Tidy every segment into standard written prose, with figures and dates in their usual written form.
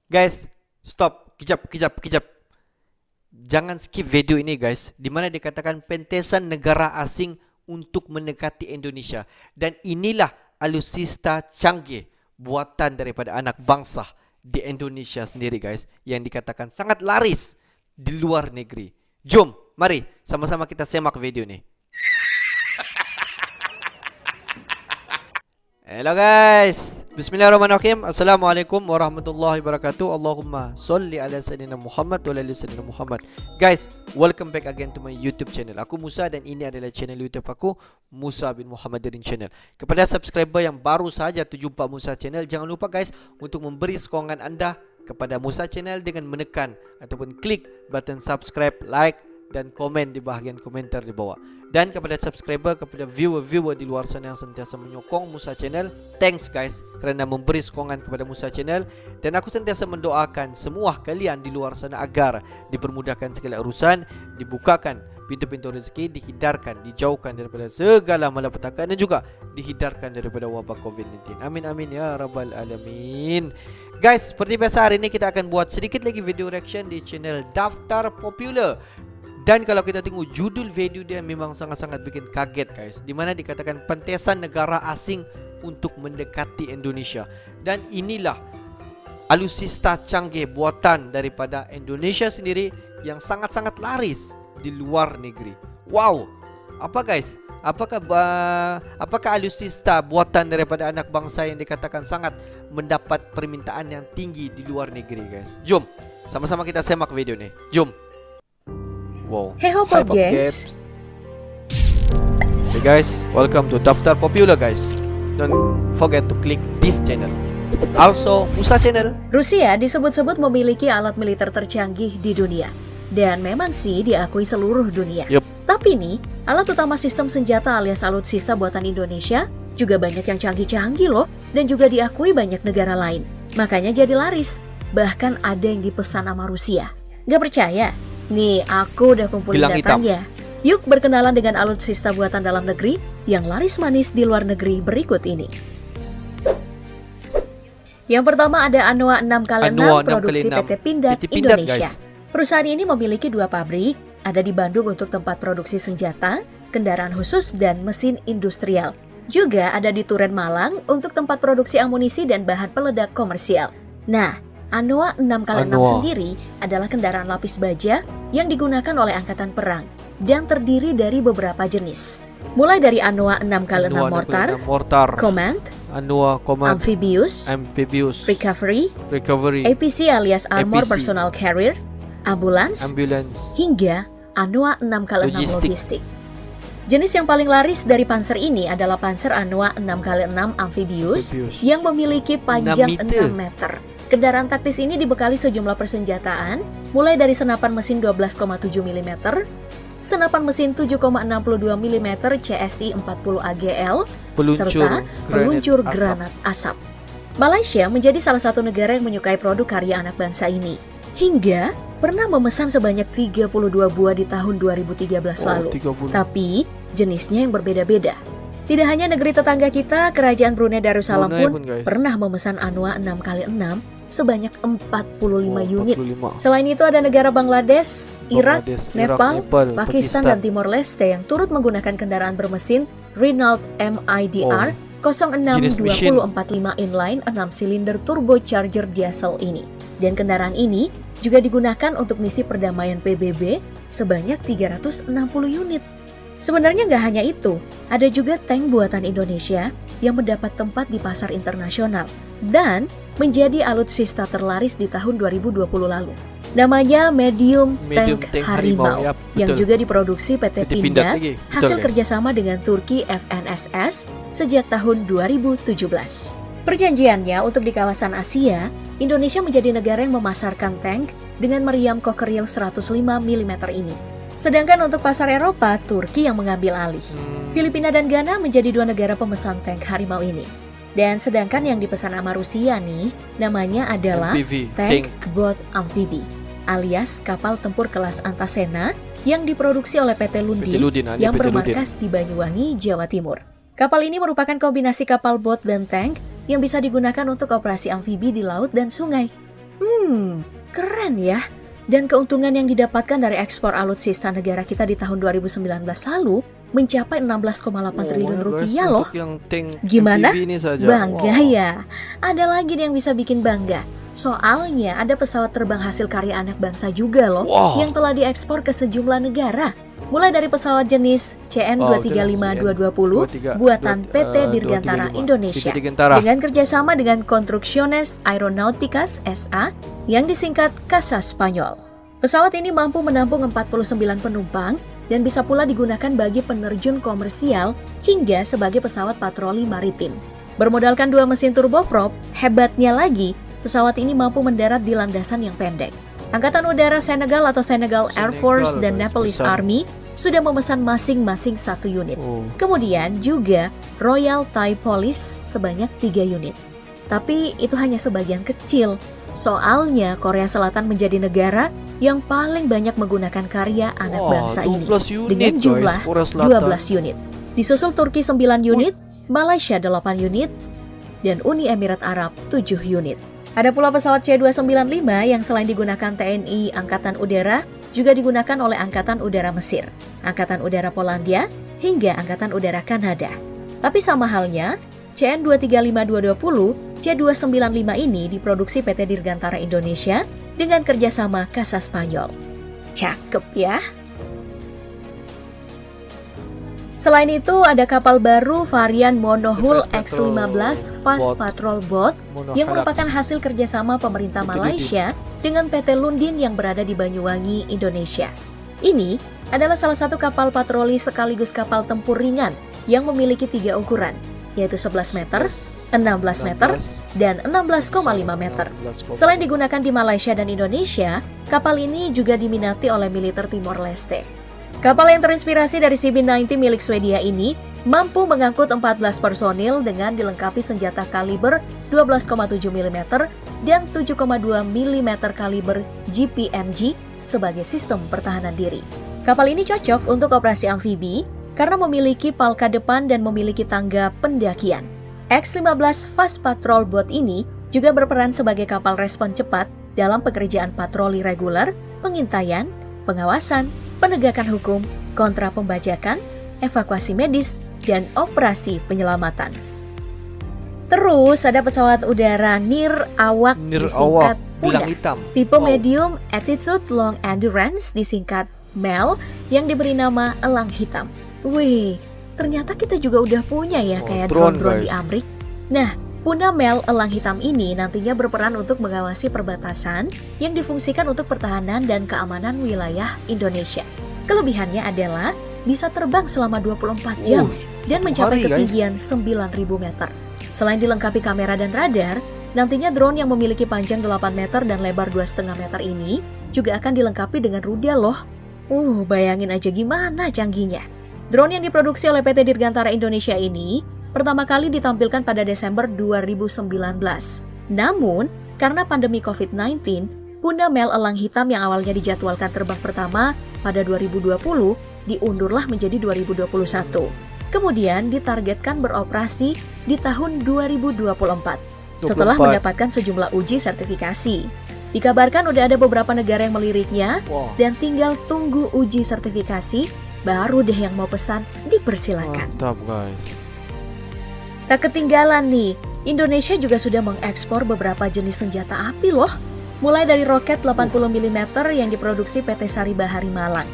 Guys, stop, kejap. Jangan skip video ini guys, di mana dikatakan pentesan negara asing untuk mendekati Indonesia. Dan inilah alutsista canggih buatan daripada anak bangsa di Indonesia sendiri guys, yang dikatakan sangat laris di luar negeri. Jom, mari sama-sama kita semak video ini. Hello guys, bismillahirrahmanirrahim. Assalamualaikum warahmatullahi wabarakatuh. Allahumma salli ala sayyidina Muhammad wa ala sayyidina Muhammad. Guys, welcome back again to my YouTube channel. Aku Musa dan ini adalah channel YouTube aku, Musa bin Muhammadirin Channel. Kepada subscriber yang baru saja terjumpa Musa Channel, jangan lupa guys untuk memberi sokongan anda kepada Musa Channel dengan menekan ataupun klik button subscribe, like dan komen di bahagian komentar di bawah. Dan kepada subscriber, kepada viewer-viewer di luar sana yang sentiasa menyokong Musa Channel, thanks guys kerana memberi sokongan kepada Musa Channel. Dan aku sentiasa mendoakan semua kalian di luar sana agar dipermudahkan segala urusan, dibukakan pintu-pintu rezeki, dihindarkan, dijauhkan daripada segala malapetaka dan juga dihindarkan daripada wabak COVID-19. Amin amin ya rabbal alamin. Guys, seperti biasa hari ini kita akan buat sedikit lagi video reaction di channel Daftar Popular. Dan kalau kita tengok judul video dia memang sangat-sangat bikin kaget guys, di mana dikatakan pentesan negara asing untuk mendekati Indonesia. Dan inilah alutsista canggih buatan daripada Indonesia sendiri yang sangat-sangat laris di luar negeri. Wow, apa guys? Apakah alutsista buatan daripada anak bangsa yang dikatakan sangat mendapat permintaan yang tinggi di luar negeri guys? Jom, sama-sama kita semak video nih. Jom. Wow. Hey ho Popgames. Hey guys, welcome to Daftar Popular guys. Don't forget to click this channel. Also Musa Channel. Rusia disebut-sebut memiliki alat militer tercanggih di dunia. Dan memang sih diakui seluruh dunia. Tapi nih, alat utama sistem senjata alias alutsista buatan Indonesia juga banyak yang canggih-canggih loh. Dan juga diakui banyak negara lain. Makanya jadi laris. Bahkan ada yang dipesan sama Rusia. Gak percaya? Nih, aku udah kumpulin datanya. Yuk berkenalan dengan alutsista buatan dalam negeri yang laris manis di luar negeri berikut ini. Yang pertama ada Anoa 6x6 produksi PT Pindad Indonesia. Perusahaan ini memiliki 2 pabrik, ada di Bandung untuk tempat produksi senjata, kendaraan khusus, dan mesin industrial. Juga ada di Turen Malang untuk tempat produksi amunisi dan bahan peledak komersial. Nah, Anoa 6x6 sendiri adalah kendaraan lapis baja yang digunakan oleh angkatan perang dan terdiri dari beberapa jenis. Mulai dari Anoa 6x6 mortar, Command, Anoa Command, Amphibious, Recovery, APC alias Armor Personal Carrier, Ambulance, hingga Anoa 6x6 Logistik. Jenis yang paling laris dari Panzer ini adalah Panzer Anoa 6x6 Amphibious yang memiliki panjang 6 meter. Kendaraan taktis ini dibekali sejumlah persenjataan, mulai dari senapan mesin 12,7 mm, senapan mesin 7,62 mm CSI 40 AGL, serta peluncur granat asap. Malaysia menjadi salah satu negara yang menyukai produk karya anak bangsa ini, hingga pernah memesan sebanyak 32 buah di tahun 2013 lalu. 30. Tapi jenisnya yang berbeda-beda. Tidak hanya negeri tetangga kita, Kerajaan Brunei Darussalam pun pernah memesan Anoa 6x6 sebanyak 45 unit. Selain itu ada negara Bangladesh, Irak, Nepal, Pakistan, dan Timor Leste yang turut menggunakan kendaraan bermesin Renault MIDR 062045 inline 6 silinder turbocharger diesel ini. Dan kendaraan ini juga digunakan untuk misi perdamaian PBB sebanyak 360 unit. Sebenarnya nggak hanya itu, ada juga tank buatan Indonesia yang mendapat tempat di pasar internasional dan menjadi alutsista terlaris di tahun 2020 lalu. Namanya Medium Tank Harimau yang juga diproduksi PT Pindad hasil kerjasama dengan Turki FNSS sejak tahun 2017. Perjanjiannya untuk di kawasan Asia, Indonesia menjadi negara yang memasarkan tank dengan meriam Cockerill 105 mm ini. Sedangkan untuk pasar Eropa, Turki yang mengambil alih. Filipina dan Ghana menjadi 2 negara pemesan tank Harimau ini. Dan sedangkan yang dipesan sama Rusia nih, namanya adalah Tank Bot Amfibi, alias kapal tempur kelas Antasena yang diproduksi oleh PT Lundin yang bermarkas di Banyuwangi, Jawa Timur. Kapal ini merupakan kombinasi kapal bot dan tank yang bisa digunakan untuk operasi amfibi di laut dan sungai. Keren ya. Dan keuntungan yang didapatkan dari ekspor alutsista negara kita di tahun 2019 lalu mencapai 16,8 triliun rupiah loh. Gimana? Bangga ya? Ada lagi nih yang bisa bikin bangga. Soalnya ada pesawat terbang hasil karya anak bangsa juga loh yang telah diekspor ke sejumlah negara. Mulai dari pesawat jenis CN-235-220 buatan PT Dirgantara Indonesia dengan kerjasama dengan Construcciones Aeronauticas S.A. yang disingkat CASA Spanyol. Pesawat ini mampu menampung 49 penumpang dan bisa pula digunakan bagi penerjun komersial hingga sebagai pesawat patroli maritim. Bermodalkan 2 mesin turboprop, hebatnya lagi pesawat ini mampu mendarat di landasan yang pendek. Angkatan Udara Senegal atau Senegal Air Force dan Nepalese Army sudah memesan masing-masing 1 unit. Kemudian juga Royal Thai Police sebanyak 3 unit. Tapi itu hanya sebagian kecil. Soalnya Korea Selatan menjadi negara yang paling banyak menggunakan karya anak bangsa ini dengan jumlah 12 unit. Disusul Turki 9 unit, Malaysia 8 unit, dan Uni Emirat Arab 7 unit. Ada pula pesawat C-295 yang selain digunakan TNI Angkatan Udara, juga digunakan oleh Angkatan Udara Mesir, Angkatan Udara Polandia, hingga Angkatan Udara Kanada. Tapi sama halnya, CN-235-220, C-295 ini diproduksi PT Dirgantara Indonesia dengan kerjasama CASA Spanyol. Cakep ya! Selain itu, ada kapal baru varian monohull X-15 Fast Patrol Boat yang merupakan hasil kerjasama pemerintah Malaysia dengan PT Lundin yang berada di Banyuwangi, Indonesia. Ini adalah salah satu kapal patroli sekaligus kapal tempur ringan yang memiliki 3 ukuran, yaitu 11 meter, 16 meter, dan 16,5 meter. Selain digunakan di Malaysia dan Indonesia, kapal ini juga diminati oleh militer Timor Leste. Kapal yang terinspirasi dari CB-90 milik Swedia ini mampu mengangkut 14 personil dengan dilengkapi senjata kaliber 12,7 mm dan 7,2 mm kaliber GPMG sebagai sistem pertahanan diri. Kapal ini cocok untuk operasi amfibi karena memiliki palka depan dan memiliki tangga pendakian. X-15 Fast Patrol Boat ini juga berperan sebagai kapal respon cepat dalam pekerjaan patroli reguler, pengintaian, pengawasan, penegakan hukum, kontra pembajakan, evakuasi medis, dan operasi penyelamatan. Terus ada pesawat udara Nir Awak disingkat Puna, tipe medium attitude long endurance disingkat MEL yang diberi nama Elang Hitam. Wih, ternyata kita juga udah punya ya kayak drone-drone di Amrik. Nah, Puna MEL Elang Hitam ini nantinya berperan untuk mengawasi perbatasan yang difungsikan untuk pertahanan dan keamanan wilayah Indonesia. Kelebihannya adalah bisa terbang selama 24 jam dan mencapai ketinggian 9.000 meter. Selain dilengkapi kamera dan radar, nantinya drone yang memiliki panjang 8 meter dan lebar 2,5 meter ini juga akan dilengkapi dengan rudal loh. Bayangin aja gimana canggihnya. Drone yang diproduksi oleh PT Dirgantara Indonesia ini pertama kali ditampilkan pada Desember 2019. Namun, karena pandemi COVID-19, Puna MEL Elang Hitam yang awalnya dijadwalkan terbang pertama pada 2020 diundurlah menjadi 2021. Kemudian ditargetkan beroperasi di tahun 2024 setelah mendapatkan sejumlah uji sertifikasi. Dikabarkan udah ada beberapa negara yang meliriknya dan tinggal tunggu uji sertifikasi, baru deh yang mau pesan dipersilakan. Mantap guys. Tak ketinggalan nih, Indonesia juga sudah mengekspor beberapa jenis senjata api loh. Mulai dari roket 80 mm yang diproduksi PT Sari Bahari Malang.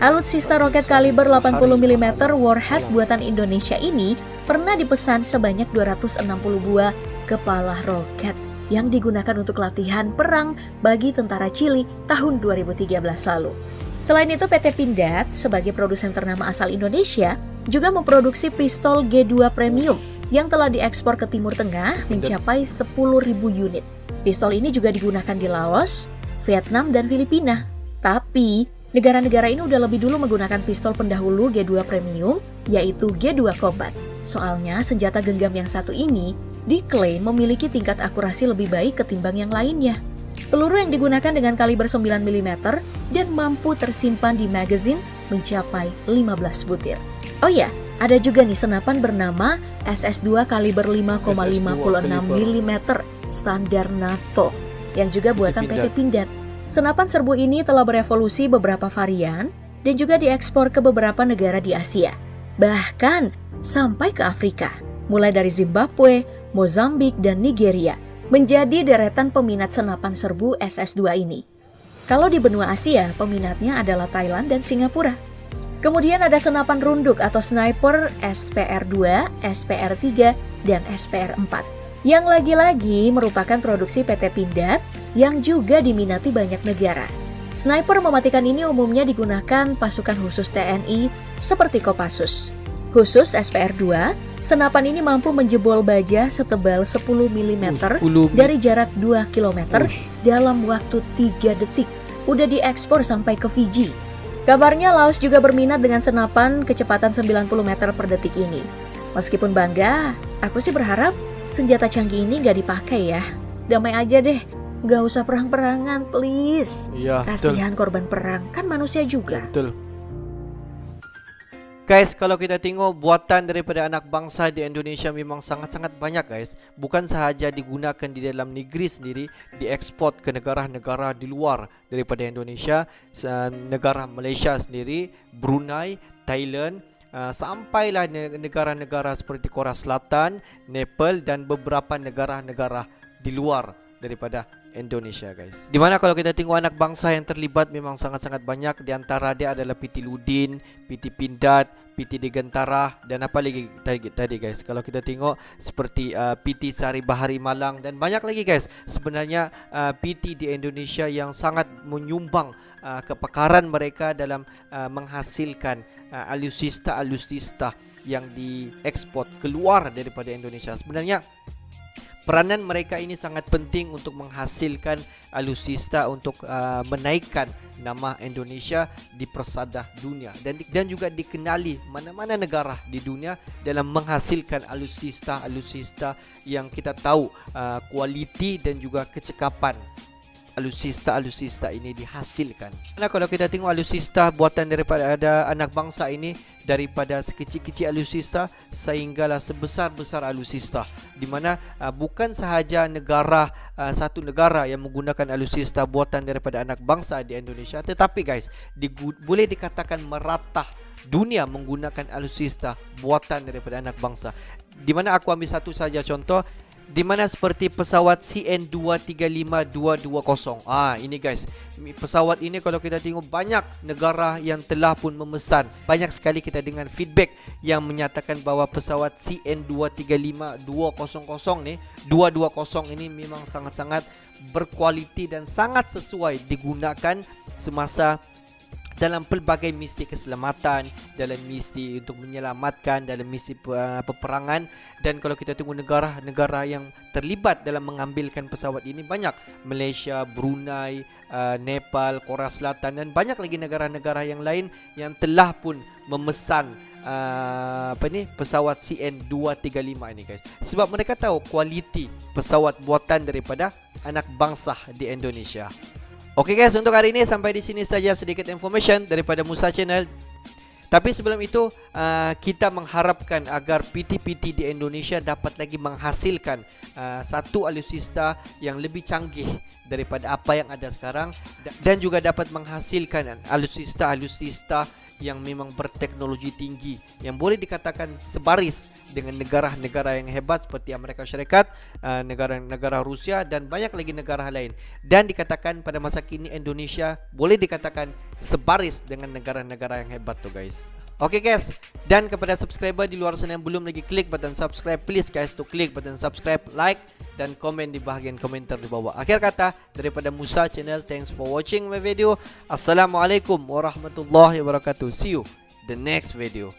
Alutsista roket kaliber 80 mm Warhead buatan Indonesia ini pernah dipesan sebanyak 260 buah kepala roket yang digunakan untuk latihan perang bagi tentara Chili tahun 2013 lalu. Selain itu, PT Pindad sebagai produsen ternama asal Indonesia juga memproduksi pistol G2 Premium yang telah diekspor ke Timur Tengah mencapai 10.000 unit. Pistol ini juga digunakan di Laos, Vietnam, dan Filipina. Tapi, negara-negara ini udah lebih dulu menggunakan pistol pendahulu G2 Premium, yaitu G2 Combat. Soalnya, senjata genggam yang satu ini diklaim memiliki tingkat akurasi lebih baik ketimbang yang lainnya. Peluru yang digunakan dengan kaliber 9 mm dan mampu tersimpan di magazine mencapai 15 butir. Oh ya, ada juga nih senapan bernama SS2 kaliber 5,56 mm standar NATO. yang juga buatan PT Pindad. Senapan serbu ini telah berevolusi beberapa varian dan juga diekspor ke beberapa negara di Asia, bahkan sampai ke Afrika, mulai dari Zimbabwe, Mozambik, dan Nigeria, menjadi deretan peminat senapan serbu SS2 ini. Kalau di benua Asia, peminatnya adalah Thailand dan Singapura. Kemudian ada senapan runduk atau sniper SPR2, SPR3, dan SPR4, yang lagi-lagi merupakan produksi PT Pindad yang juga diminati banyak negara. Sniper mematikan ini umumnya digunakan pasukan khusus TNI seperti Kopassus. Khusus SPR2, senapan ini mampu menjebol baja setebal 10 mm dari jarak 2 km dalam waktu 3 detik. Udah diekspor sampai ke Fiji. Kabarnya Laos juga berminat dengan senapan kecepatan 90 meter per detik ini. Meskipun bangga, aku sih berharap senjata canggih ini gak dipakai ya. Damai aja deh. Gak usah perang-perangan, please. Iya, kasihan korban perang, kan manusia juga. Betul. Guys, kalau kita tengok buatan daripada anak bangsa di Indonesia memang sangat-sangat banyak guys. Bukan sahaja digunakan di dalam negeri sendiri, diekspor ke negara-negara di luar daripada Indonesia, negara Malaysia sendiri, Brunei, Thailand, sampailah negara-negara seperti Korea Selatan, Nepal dan beberapa negara-negara di luar daripada Indonesia guys. Dimana kalau kita tengok anak bangsa yang terlibat memang sangat-sangat banyak. Di antara dia adalah PT Ludin, PT Pindad, PT Digantara dan apa lagi tadi guys. Kalau kita tengok seperti PT Sari Bahari Malang dan banyak lagi guys. Sebenarnya PT di Indonesia yang sangat menyumbang kepakaran mereka dalam menghasilkan alutsista yang diekspor keluar daripada Indonesia. Sebenarnya peranan mereka ini sangat penting untuk menghasilkan alutsista untuk menaikkan nama Indonesia di persada dunia dan juga dikenali mana-mana negara di dunia dalam menghasilkan alutsista yang kita tahu kualiti dan juga kecekapan alutsista ini dihasilkan. Nah, kalau kita tengok alutsista buatan daripada ada anak bangsa ini, daripada sekecil-kecil alutsista sehinggalah sebesar-besar alutsista, di mana bukan sahaja satu negara yang menggunakan alutsista buatan daripada anak bangsa di Indonesia, tetapi guys, boleh dikatakan merata dunia menggunakan alutsista buatan daripada anak bangsa. Di mana aku ambil satu saja contoh, di mana seperti pesawat CN-235-220. Ini guys, pesawat ini kalau kita tengok banyak negara yang telah pun memesan. Banyak sekali kita dengar feedback yang menyatakan bahawa pesawat CN-235-220 ni, 220 ini memang sangat-sangat berkualiti dan sangat sesuai digunakan semasa dalam pelbagai misi keselamatan, dalam misi untuk menyelamatkan, dalam misi peperangan. Dan kalau kita tengok negara-negara yang terlibat dalam mengambilkan pesawat ini banyak, Malaysia, Brunei, Nepal, Korea Selatan dan banyak lagi negara-negara yang lain yang telah pun memesan pesawat CN-235 ini guys. Sebab mereka tahu kualiti pesawat buatan daripada anak bangsa di Indonesia. Oke guys, untuk hari ini sampai di sini saja sedikit information daripada Musa Channel. Tapi sebelum itu kita mengharapkan agar PT-PT di Indonesia dapat lagi menghasilkan satu alutsista yang lebih canggih daripada apa yang ada sekarang, dan juga dapat menghasilkan alutsista yang memang berteknologi tinggi yang boleh dikatakan sebaris dengan negara-negara yang hebat seperti Amerika Syarikat, negara-negara Rusia dan banyak lagi negara lain. Dan dikatakan pada masa kini Indonesia boleh dikatakan sebaris dengan negara-negara yang hebat tuh guys. Oke guys, dan kepada subscriber di luar sana yang belum lagi klik button subscribe, please guys to klik button subscribe, like dan komen di bahagian komentar di bawah. Akhir kata daripada Musa Channel, thanks for watching my video. Assalamualaikum warahmatullahi wabarakatuh. See you the next video.